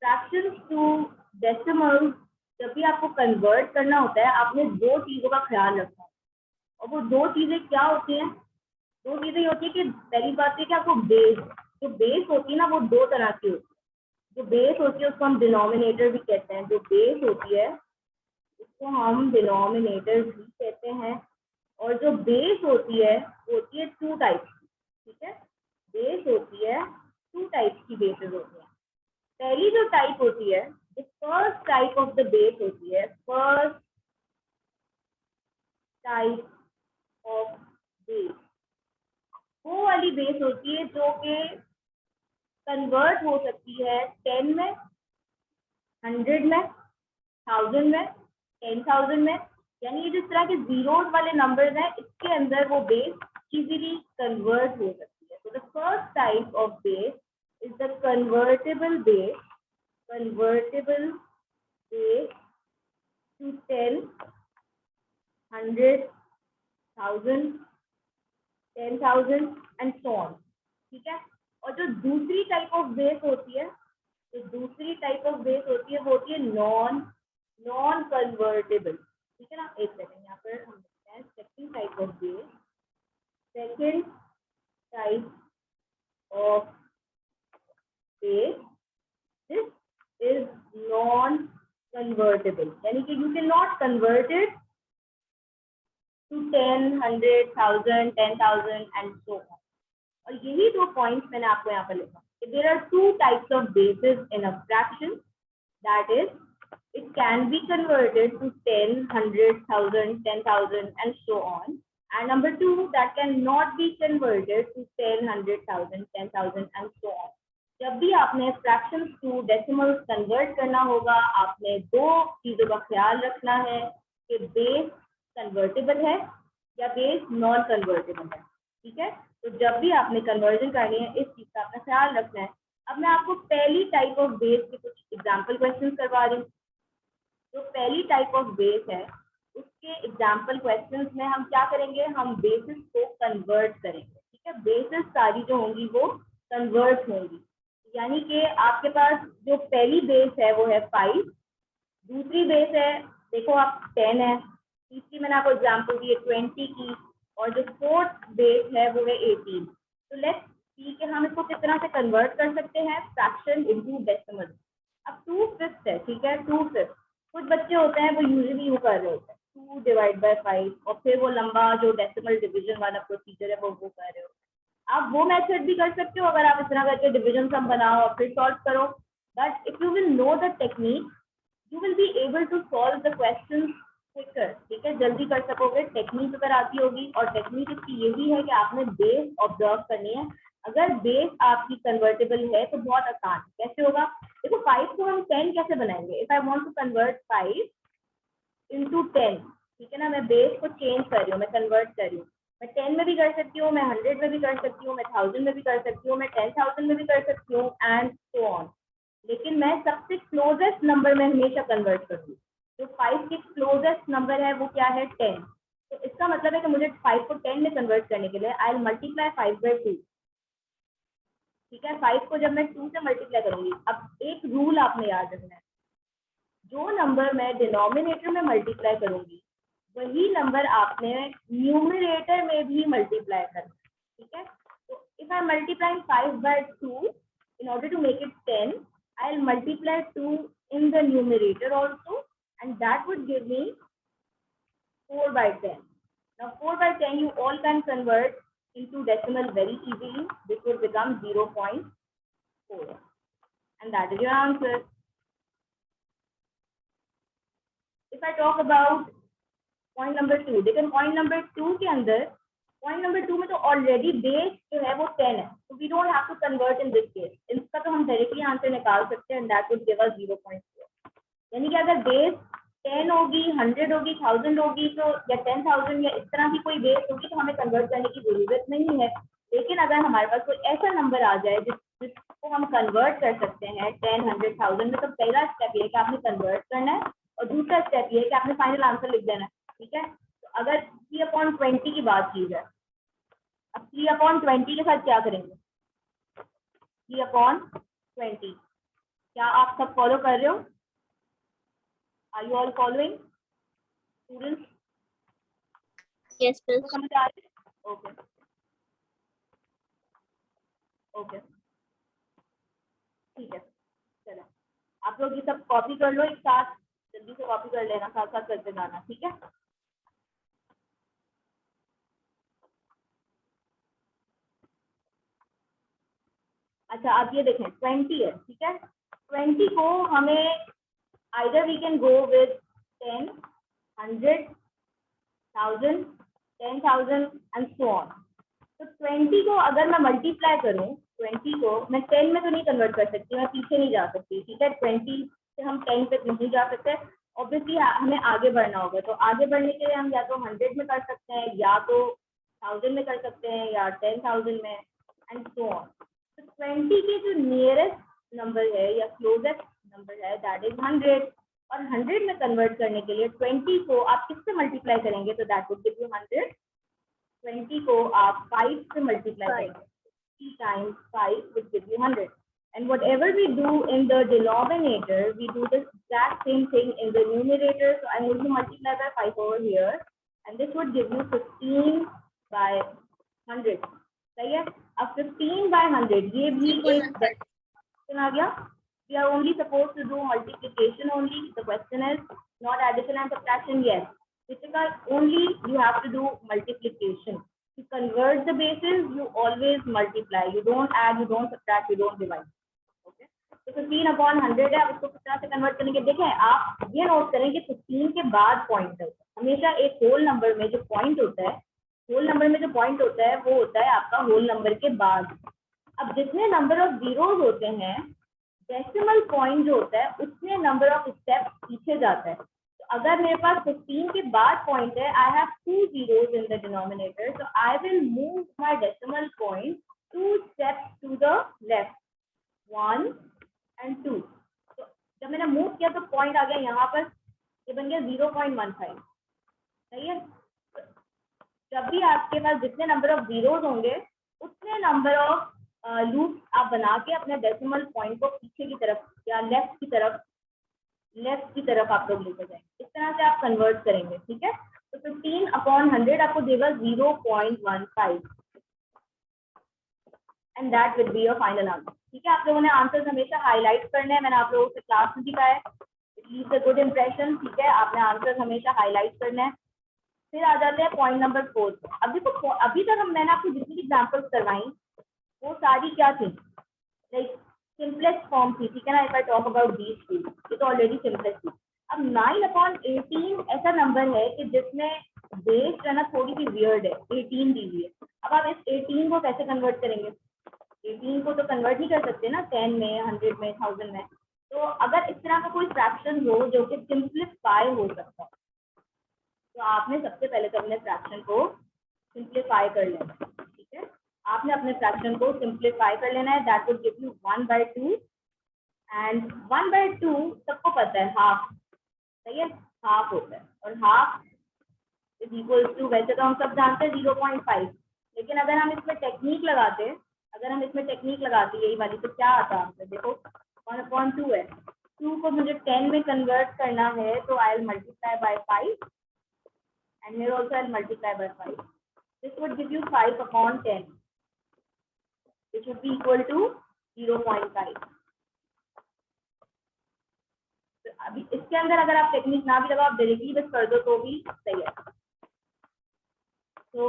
Fractions to decimals जब भी आपको कन्वर्ट करना होता है, आपने दो चीजों का ख्याल रखना है। और वो दो चीजें क्या होती हैं? दो चीजें ये होती है कि पहली बात है कि आपको बेस, जो बेस होती है ना, वो दो तरह की होती है। जो बेस होती है उसको हम डिनोमिनेटर भी कहते हैं। जो बेस होती है उसको हम डिनोमिनेटर भी कहते हैं। और जो बेस होती है वो होती है टू टाइप्स की, ठीक है। बेस होती है टू टाइप्स की, बेसेस होती है। पहली जो टाइप होती है, जो first type of the base होती है, फर्स्ट टाइप ऑफ बेस, वो वाली बेस होती है जो कि कन्वर्ट हो सकती है 10 में, 100 में, 1000 में, 10,000 में। यानी ये जिस तरह के जीरोस वाले नंबर्स हैं, इसके अंदर वो बेस इजीली कन्वर्ट हो सकती है। तो the first type of base is the convertible base, convertible base to 10, 100, 1000, 10,000 and so on, ठीक है। और जो दूसरी टाइप ऑफ बेस होती है, जो दूसरी टाइप ऑफ बेस होती है वो होती है नॉन कन्वर्टेबल, ठीक है ना। एक सेकंड, यहाँ पर हम लिखते हैं second type of base, second type of base, this is non convertible, यानी कि you can not convert it to 10, 100, 1000, 10,000 and so on. और यही दो पॉइंट्स मैंने आपको यहाँ पर लिखा। There are two types of bases in a fraction, that is it can be converted to 10, 100, 1000, 10,000 and so on. And number two, that cannot be converted to 10, 100,000, 10,000 and so on. जब भी आपने fractions to decimals convert करना होगा, आपने दो चीजों का ख्याल रखना है कि बेस कन्वर्टेबल है या बेस नॉन कन्वर्टेबल है, ठीक है। तो जब भी आपने कन्वर्जन करनी है, इस चीज का आपने ख्याल रखना है। अब मैं आपको पहली टाइप ऑफ बेस के कुछ एग्जाम्पल क्वेश्चन करवा रही हूँ। जो पहली टाइप ऑफ बेस है, उसके एग्जाम्पल क्वेश्चंस में हम क्या करेंगे, हम बेसिस को कन्वर्ट करेंगे, ठीक है। बेसिस सारी जो होंगी वो कन्वर्ट होंगी। यानी कि आपके पास जो पहली बेस है वो है 5, दूसरी बेस है, देखो आप 10 है, तीसरी मैंने आपको एग्जाम्पल दी है 20 की, और जो फोर्थ बेस है वो है 18। तो लेट्स सी कि हम इसको किस तरह से कन्वर्ट कर सकते हैं फ्रैक्शन इनटू डेसिमल। अब 2/5 है, ठीक है, 2/5। कुछ बच्चे होते हैं वो यूजुअली यूँ कर रहे होते हैं 2 डिवाइड बाय 5, और फिर वो लंबा जो डेसिमल डिवीजन वाला प्रोसीजर है वो कर रहे हो। आप वो मेथड भी कर सकते हो, अगर आप इस तरह करके डिविजन सम बनाओ और फिर सॉल्व करो। But if you will know the technique, you will be able to solve the question quicker, ठीक है, जल्दी कर सकोगे। टेक्निक अगर आती होगी, और टेक्निक इसकी यही है कि आपने बेस ऑब्जर्व करनी है। अगर बेस आपकी कन्वर्टेबल है तो बहुत आसान। कैसे होगा, देखो 5 को हम 10 कैसे बनाएंगे। If I want to convert 5 into 10, ठीक है ना, मैं बेस को चेंज कर रही हूँ, मैं कन्वर्ट कर रही हूँ। मैं 10 में भी कर सकती हूँ, मैं 100 में भी कर सकती हूँ, मैं 1000 में भी कर सकती हूँ, मैं 10,000 में भी कर सकती हूँ एंड सो ऑन। लेकिन मैं सबसे क्लोजेस्ट नंबर में हमेशा कन्वर्ट करूँगी। जो 5 के क्लोजेस्ट नंबर है वो क्या है, 10। तो इसका मतलब है कि मुझे 5 को 10 में कन्वर्ट करने के लिए आई विल मल्टीप्लाई 5 बाय 2, ठीक है। 5 को जब मैं 2 से मल्टीप्लाई करूंगी, अब एक रूल आपने याद रखना है, जो नंबर मैं डिनोमिनेटर में मल्टीप्लाई करूंगी वही नंबर आपने न्यूमरेटर में भी मल्टीप्लाई करना, ठीक है। तो if I multiply 5 by 2 in order to make it 10, I'll multiply 2 in the numerator also, and that would give me 4 by 10. Now 4 by 10 you all can convert into decimal very easily. This would become 0.4, and that is your answer. If I talk about point number 2, देखिए point number 2 के अंदर, point number 2 में तो already base जो है वो 10 है, तो we don't have to convert in this case. इसका तो हम डायरेक्टली आंसर निकाल सकते हैं, दैट वुड गिव अस 0.4। यानी कि अगर बेस 10 होगी, 100 होगी, 1000 होगी, तो या 10,000 या इस तरह की कोई बेस होगी, तो हमें कन्वर्ट करने की जरूरत नहीं है। लेकिन अगर हमारे पास कोई ऐसा नंबर आ जाए जिसको हम कन्वर्ट कर सकते हैं 10, 100, 1000 में, तो पहला स्टेप ये है कि आपने कन्वर्ट करना है, और दूसरा स्टेप ये है कि आपने फाइनल आंसर लिख देना है, ठीक है। तो अगर 3/20 की बात की जाए, अब 3/20 के साथ क्या करेंगे, 3/20 क्या आप सब फॉलो कर रहे हो? Are you all following students? Yes, तो miss. समझ आ रही है? ओके ओके ठीक है, चलो आप लोग ये सब कॉपी कर लो एक साथ, जल्दी से कॉपी कर लेना, साथ साथ करते जाना, ठीक है? अच्छा आप ये देखें 20 है, ठीक है? 20 को हमें either we can go with 10, 100,000, 10,000 and so on. तो 20 को अगर मैं मल्टीप्लाई करूं, 20 को मैं 10 में तो नहीं कन्वर्ट कर सकती, मैं पीछे नहीं जा सकती, ठीक है? 20 से हम 10 तक नहीं जा सकते, ऑब्वियसली हमें आगे बढ़ना होगा। तो आगे बढ़ने के लिए हम या तो 100 में कर सकते हैं, या तो 1000 में कर सकते हैं, या 10,000 में एंड सो ऑन। तो 20 के जो नियरेस्ट नंबर है या क्लोजेस्ट नंबर है दैट इज 100, और 100 में कन्वर्ट करने के लिए 20 को आप किससे मल्टीप्लाई करेंगे? तो दैट वुड गिव यू 100। 20 को आप 5 से मल्टीप्लाई करेंगे, 3 times 5 would give you 100. And whatever we do in the denominator, we do the exact same thing in the numerator. So I'm going to multiply by 5 over here, and this would give you 15 by 100. सही है? अब 15 by 100 ये भी एक question आ गया. We are only supposed to do multiplication only. The question is not addition and subtraction yet. Ritika, only you have to do multiplication. To convert the bases, you always multiply. You don't add, you don't subtract, you don't divide. Okay? तो 15 upon 100 है, उसको 50 से convert करने के देखें आप ये note करें कि 15 के बाद पॉइंट है। हमेशा एक होल नंबर में जो पॉइंट होता है, होल नंबर में जो पॉइंट होता है वो होता है आपका होल नंबर के बाद। अब जितने नंबर ऑफ जीरोज होते हैं, डेसिमल पॉइंट जो होता है उतने नंबर ऑफ स्टेप पीछे जाता है। तो अगर मेरे पास 15 के बाद पॉइंट है, I have 2 zeros in the denominator, so I will move my decimal point 2 steps to the left, 1 and 2. तो जब मैंने मूव किया तो पॉइंट आ गया यहाँ पर, ये बन गया 0.15। सही है? जब भी आपके पास जितने नंबर ऑफ जीरोज होंगे उतने नंबर ऑफ लूप आप बना के अपने डेसिमल पॉइंट को पीछे की तरफ या लेफ्ट की तरफ आप लोग लेकर जाएंगे। इस तरह से आप कन्वर्ट करेंगे, ठीक है? तो 15 upon 100 आपको देगा 0.15 and that will be your final answer. ठीक है, आप लोगों ने आंसर्स हमेशा हाईलाइट करने हैं, मैंने आप लोगों से क्लास में सिखाया है, it leaves a good impression. ठीक है, आपने आंसर्स हमेशा हाईलाइट करने हैं। फिर आ जाते हैं पॉइंट नंबर 4। अब देखो अभी तक मैंने आपको जितनी एग्जाम्पल्स करवाई वो सारी क्या थी, लाइक सिंपलेस्ट फॉर्म थी, ठीक है ना? If I talk about these two, ये तो ऑलरेडी सिंपलेस्ट थी। अब 9/18 ऐसा नंबर है कि जिसमें बेस जो है ना थोड़ी सी वियर्ड है, 18 दी हुई है। अब आप इस 18 को कैसे कन्वर्ट करेंगे? 18 को तो कन्वर्ट नहीं कर सकते ना 10 में, 100 में, 1000 में। तो अगर इस तरह का कोई फ्रैक्शन हो जो कि सिंप्लीफाई हो सकता है, तो आपने सबसे पहले तो अपने फ्रैक्शन को सिंप्लीफाई कर लेना है। ठीक है, आपने अपने फ्रैक्शन को सिंप्लीफाई कर लेना है। That would give you 1/2, and 1/2 सबको पता है हाफ, सही है? हाफ होता है, और हाफ इज इक्वल टू, वैसे तो हम सब जानते हैं 0.5, लेकिन अगर हम इसमें टेक्निक लगाते, यही वाली, तो क्या आता है आपसे? देखो 1/2 है, 2 को मुझे 10 में कन्वर्ट करना है, तो I will multiply by 5 and here also I'll multiply by 5. This would give you 5/10, which would be equal to 0.5. तो अभी इसके अंदर अगर आप टेक्निक ना भी लगाओ, आप डायरेक्टली बस कर दो तो भी सही है। तो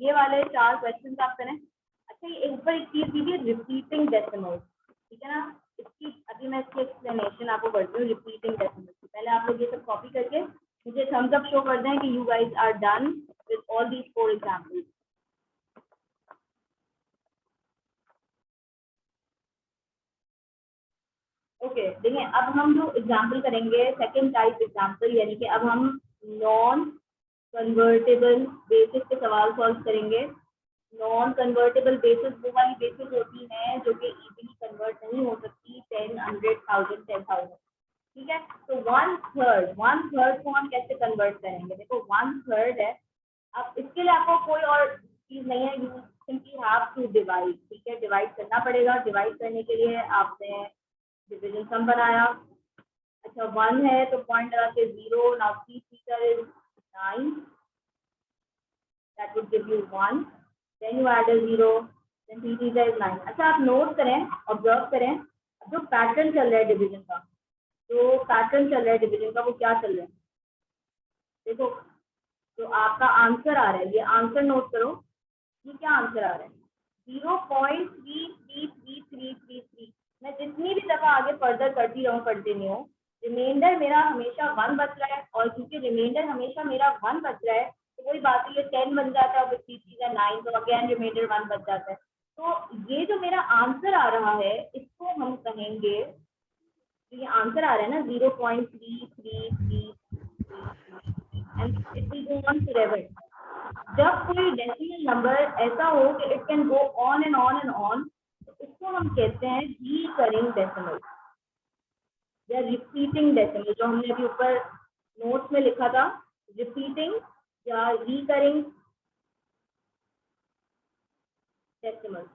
ये वाले 4 क्वेश्चन आप करें। अच्छा, ये ऊपर एक चीज दीजिए, रिपीटिंग डेसिमल, ठीक है ना? इसकी अभी मैं इसकी एक्सप्लेनेशन आपको करती हूँ। रिपीटिंग डेसिमल से पहले आप लोग ये सब कॉपी करके मुझे थम्स अप शो कर दें कि you guys are done with all these 4 examples. Okay, देखिए अब हम जो एग्जाम्पल करेंगे सेकेंड टाइप एग्जाम्पल, यानी कि अब हम नॉन कन्वर्टेबल बेसिस के सवाल सॉल्व करेंगे। नॉन कन्वर्टेबल बेसिस वो वाली बेसिस होती हैं जो कि इजीली कन्वर्ट नहीं हो सकती, 10, 100, 1000, 10,000। ठीक है, तो 1/3 को हम कैसे कन्वर्ट करेंगे? देखो 1/3 है, अब इसके लिए आपको कोई और चीज नहीं है, you simply have to divide. ठीक है, डिवाइड करना पड़ेगा। डिवाइड करने के लिए आपने डिविजन सम बनाया। अच्छा 1 है तो पॉइंट लगा के 0, now 3 3 is 9, that would give you 1, then you add a 0, then 3 3 is 9। अच्छा आप नोट करें, ऑब्जर्व करें, अब जो पैटर्न चल रहा है डिवीजन का, जो पैटर्न चल रहा है डिवीजन का, वो क्या चल रहा है? देखो जो आपका आंसर आ रहा है, ये आंसर नोट करो, ये क्या आंसर आ रहा है? 0.33333। मैं जितनी भी दफा आगे फर्दर करती रहूँ कंटिन्यू, रिमाइंडर मेरा हमेशा 1 बच रहा है, और क्योंकि रिमाइंडर हमेशा मेरा 1 बच रहा है तो वही बात है, ये 10 बन जाता है, 9, तो अगेन रिमाइंडर 1 बच जाता है। तो ये जो मेरा आंसर आ रहा है इसको हम कहेंगे, ये आंसर आ रहा है ना 0.333 and it will go on forever. जब कोई डेसिमल नंबर ऐसा हो कि it can go on and on and on, तो उसको हम कहते हैं रिकरिंग डेसिमल या रिपीटिंग डेसिमल, जो हमने अभी ऊपर नोट्स में लिखा था, रिपीटिंग या रिकरिंग डेसिमल।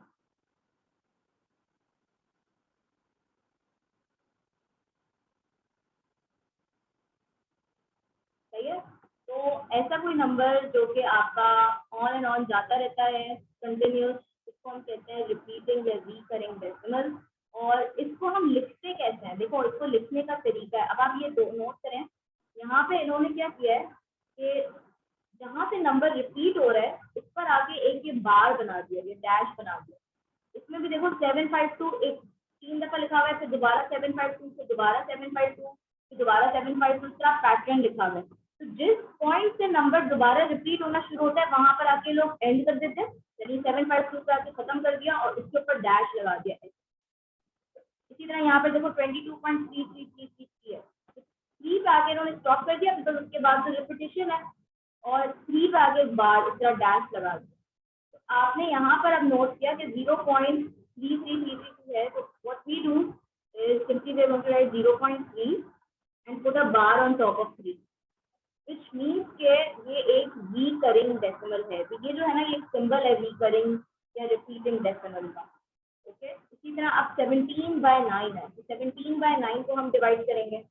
सही है? तो ऐसा कोई नंबर जो कि आपका ऑन एंड ऑन जाता रहता है कंटिन्यूस, इसको हम कहते हैं रिपीटिंग या रिकरिंग डेसिमल। और इसको हम लिखते कैसे हैं? देखो इसको लिखने का तरीका है, अब आप ये दो नोट करें, यहाँ पे इन्होंने क्या किया है कि जहाँ से नंबर रिपीट हो रहा है उस पर आगे एक ये बार बना दिया, ये डैश बना दिया। इसमें भी देखो 752 एक 3 दफा लिखा हुआ है, फिर दोबारा 752, फिर दोबारा 752, फिर दोबारा 752, इस तरह पैटर्न लिखा हुआ है। तो जिस पॉइंट से नंबर दोबारा रिपीट होना शुरू होता है वहां पर आके लोग एंड कर देते हैं, यानी 752 पे आके खत्म कर दिया और इसके ऊपर डैश लगा दिया। इसी तरह यहाँ पर देखो 22.3333 है, 3 पे आके इन्होंने स्टॉप कर दिया, बिकॉज उसके बाद तो रिपीटिशन है, और 3 पे आगे बार इस तरह डैश लगा दिया। तो आपने यहाँ पर अब नोट किया कि 0.3333 है, तो what we do is simply we going to write 0.3 and put a bar on top of 3, which means के ये एक रिकरिंग डेसिमल है। तो ये जो है ना, ये सिंबल है रिकरिंग या रिपीटिंग डेसिमल का। ओके, इसी तरह अब 17/9 है, तो 17/9 को हम डिवाइड करेंगे,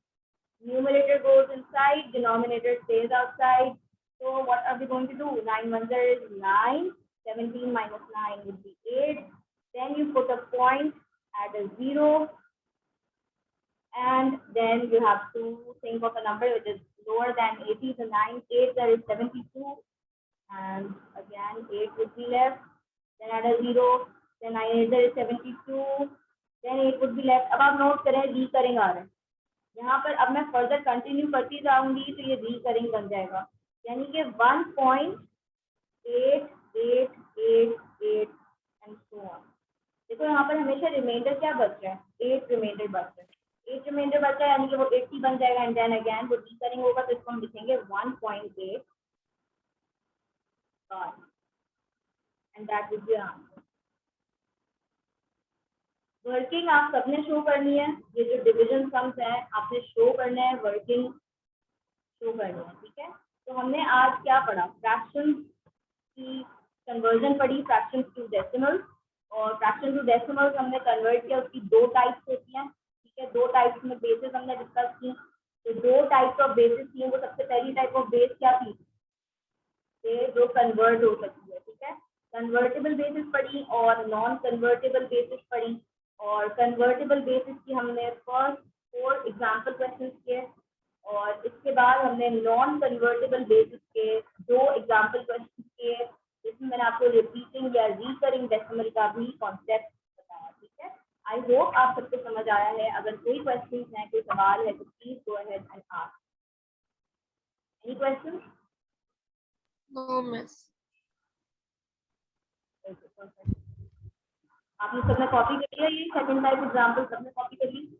numerator goes inside, denominator stays outside. So what are we going to do? 9 1 is 9, 17 minus 9 would be 8. Then you put a point, add a 0, and then you have to think of a number which is lower than 80. So 9 8 there is 72, and again 8 would be left. Then add a 0. Then 9 8 there is 72. Then 8 would be left. अब आप note करें recurring आ रहा है यहाँ पर। अब मैं further continue करती जाऊंगी तो ये रिकरिंग बन जाएगा, यानी कि 1.8888 एंड सो ऑन। देखो यहाँ पर हमेशा रिमाइंडर क्या बच रहा है? 8 रिमाइंडर बच रहा है, 8 रिमाइंडर बचा है, यानी कि वो 80 बन जाएगा, एंड देन अगेन वो रिकरिंग होगा, तो इसको हम लिखेंगे 1.8 and that will be answer. Working आप सबने शो करनी है, ये जो डिवीजन सम्स है आपने शो करना है, वर्किंग शो करनी है, ठीक है? तो हमने आज क्या पढ़ा? फ्रैक्शन की कन्वर्जन पढ़ी, फ्रैक्शन टू डेसिमल्स, और फ्रैक्शन टू डेसिमल्स हमने कन्वर्ट किया, उसकी 2 टाइप्स होती हैं, ठीक है? 2 टाइप्स में बेसिस हमने डिस्कस की। तो 2 टाइप्स ऑफ बेसिस थी, वो सबसे पहली टाइप ऑफ बेस क्या थी? जो कन्वर्ट हो सकती है, ठीक है? कन्वर्टेबल बेसिस पढ़ी और नॉन कन्वर्टेबल बेसिस पढ़ी, और कन्वर्टेबल बेसिस की हमने फर्स्ट 4 एग्जाम्पल क्वेश्चन किए, और इसके बाद हमने नॉन कन्वर्टेबल बेसिस के 2 एग्जाम्पल क्वेश्चन किए, जिसमें मैंने आपको रिपीटिंग या रिकरिंग डेसिमल का भी कॉन्सेप्ट बताया, ठीक है? आई होप आप सबको समझ आया है। अगर कोई क्वेश्चन है, कोई सवाल है, तो please go ahead and ask. Any question? No, miss. आपने सबने कॉपी कर लिया? ये सेकंड टाइप एग्जाम्पल सबने कॉपी कर ली?